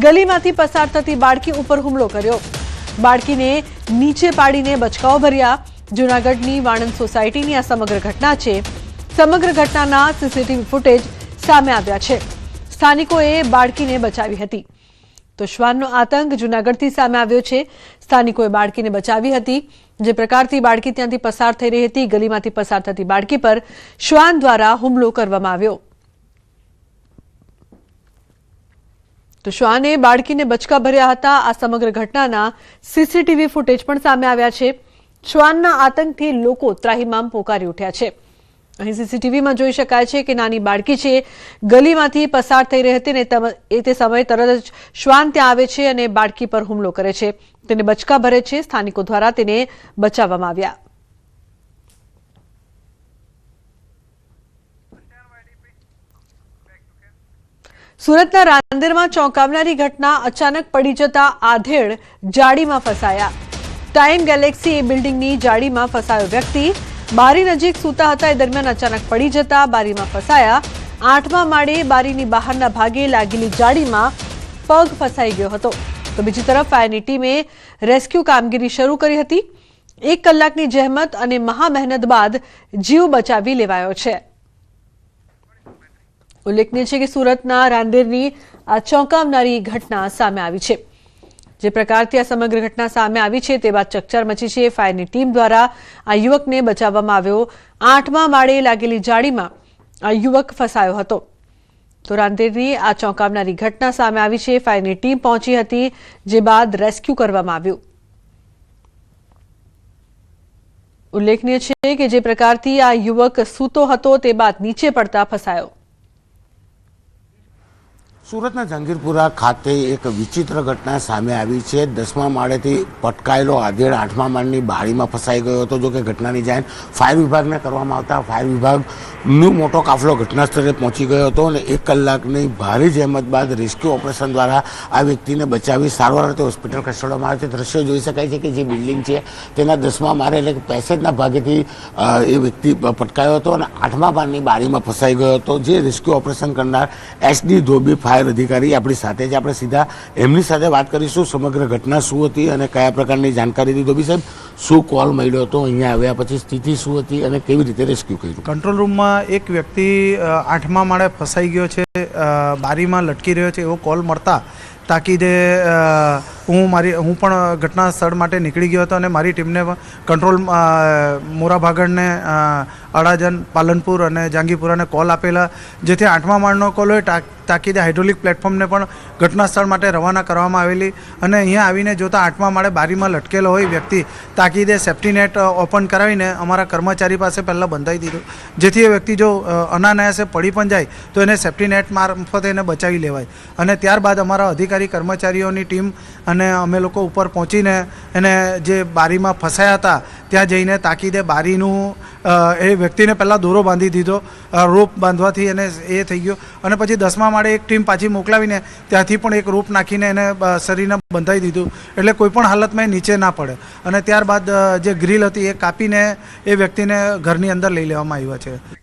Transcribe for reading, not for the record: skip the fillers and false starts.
ગલીમાંથી પસાર થતી બાળકી ઉપર હુમલો કર્યો। બાળકીને નીચે પાડીને બચકાઓ ભર્યા। જૂનાગઢની વાણંદ સોસાયટીની આ સમગ્ર ઘટના છે। સમગ્ર ઘટનાના સીસીટીવી ફૂટેજ સામે આવ્યા છે। સ્થાનિકોએ બાળકીને બચાવી હતી। તો શ્વાનનો આતંક જૂનાગઢથી સામે આવ્યો છે। સ્થાનિકોએ બાળકીને બચાવી હતી। જે પ્રકારથી બાળકી ત્યાંથી પસાર થઈ રહી હતી, ગલીમાંથી પસાર થતી બાળકી પર શ્વાન દ્વારા હુમલો કરવામાં આવ્યો। તો શ્વાને બાળકીને બચકા ભર્યા હતા। આ સમગ્ર ઘટનાના સીસીટીવી ફૂટેજ પણ સામે આવ્યા છે। શ્વાનના આતંકથી લોકો ત્રાહિમામ પોકારી ઉઠ્યા છે। અહીં સીસીટીવીમાં જોઈ શકાય છે કે નાની બાળકી છે, ગલીમાંથી પસાર થઈ રહી હતી ને તે સમયે તરત જ શ્વાન ત્યાં આવે છે અને બાળકી પર હુમલો કરે છે, તેને બચકા ભરે છે। સ્થાનિકો દ્વારા તેને બચાવવામાં આવ્યા। સુરતના રાંદેરમાં ચોંકાવનારી ઘટના। અચાનક પડી જતા આધેડ જાળીમાં ફસાયા। ટાઈમ ગેલેક્સી બિલ્ડિંગની જાળીમાં ફસાયો વ્યક્તિ। બારી નજીક સૂતા હતા એ દરમિયાન અચાનક પડી જતા બારીમાં ફસાયા। 8મા માળે બારીની બહારના ભાગે લાગેલી જાળીમાં પગ ફસાઈ ગયો હતો। તો બીજી તરફ ફાયરની ટીમે રેસ્ક્યુ કામગીરી શરૂ કરી હતી। 1 કલાકની જહેમત અને મહા મહેનત બાદ જીવ બચાવી લેવાયો છે। ઉલ્લેખનીય છે કે સુરતના રાંદેરની આ ચોંકાવનારી ઘટના સામે આવી છે। જે પ્રકારથી આ સમગ્ર ઘટના સામે આવી છે તે બાદ ચકચાર મચી છે। ફાયરની ટીમ દ્વારા આ યુવકને બચાવવામાં આવ્યો। 8મા માળે લાગેલી જાળીમાં આ યુવક ફસાયો હતો। તો રાંદેરની આ ચોંકાવનારી ઘટના સામે આવી છે। ફાયરની ટીમ પહોંચી હતી, જે બાદ રેસ્ક્યુ કરવામાં આવ્યું। ઉલ્લેખનીય છે કે જે પ્રકારથી આ યુવક સૂતો હતો તે બાદ નીચે પડતા ફસાયો। સુરતના જંગીરપુરા ખાતે એક વિચિત્ર ઘટના સામે આવી છે। 10મા માળેથી પટકાયેલો આધેડ 8મા માળની બારીમાં ફસાઈ ગયો હતો। જો કે ઘટનાની જાણ ફાયર વિભાગને કરવામાં આવતા ફાયર વિભાગનો મોટો કાફલો ઘટના સ્થળે પહોંચી ગયો હતો અને 1 કલાકની ભારે જહેમત બાદ રેસ્ક્યુ ઓપરેશન દ્વારા આ વ્યક્તિને બચાવી સારવાર અર્થે હોસ્પિટલ ખસેડવામાં આવે છે। દ્રશ્યો જોઈ શકાય છે કે જે બિલ્ડિંગ છે તેના 10મા માળે એટલે કે પેસેજના ભાગેથી એ વ્યક્તિ પટકાયો હતો અને 8મા માળની બારીમાં ફસાઈ ગયો હતો। જે રેસ્ક્યુ ઓપરેશન કરનાર SD ધોબી ફાયર અધિકારી આપણી સાથે જ, આપણે સીધા એમની સાથે વાત કરીશું। સમગ્ર ઘટના શું હતી અને કયા પ્રકારની જાણકારી હતી? ધોબી સાહેબ, શું કોલ મળ્યો હતો? અહીંયા આવ્યા પછી સ્થિતિ શું હતી અને કેવી રીતે રેસ્ક્યુ કર્યું? કંટ્રોલ રૂમમાં એક વ્યક્તિ 8મા માળે ફસાઈ ગયો છે, બારીમાં લટકી રહ્યો છે એવો કોલ મળતા તાકીદે હું પણ ઘટના સ્થળ માટે નીકળી ગયો હતો અને મારી ટીમને કંટ્રોલ મોરાભાગળને, અડાજણ, પાલનપુર અને જાંગીપુરાને કોલ આપેલા, જેથી 8મા માળનો કોલ હોય તાકીદે હાઇડ્રોલિક પ્લેટફોર્મને પણ ઘટના સ્થળ માટે રવાના કરવામાં આવેલી અને અહીંયા આવીને જોતા 8મા માળે બારીમાં લટકેલો હોય વ્યક્તિ, તાકીદે સેફ્ટી નેટ ઓપન કરાવીને અમારા કર્મચારી પાસે પહેલાં બંધાવી દીધું, જેથી એ વ્યક્તિ જો અનાયાસે પડી પણ જાય તો એને સેફ્ટી નેટ મારફતે એને બચાવી લેવાય। અને ત્યારબાદ અમારા અધિકારી કર્મચારીઓની ટીમ અને અમે લોકો ઉપર પહોંચીને એને જે બારીમાં ફસાયા હતા ત્યાં જઈને તાકીદે બારીનું એ વ્યક્તિને પહેલાં દોરો બાંધી દીધો, રોપ બાંધવાથી એને એ થઈ ગયો અને પછી 10મા માળે એક ટીમ પાછી મોકલાવીને ત્યાંથી પણ એક રોપ નાખીને એને શરીરને બંધાવી દીધું, એટલે કોઈપણ હાલતમાં એ નીચે ના પડે। અને ત્યારબાદ જે ગ્રીલ હતી એ કાપીને એ વ્યક્તિને ઘરની અંદર લઈ લેવામાં આવ્યા છે।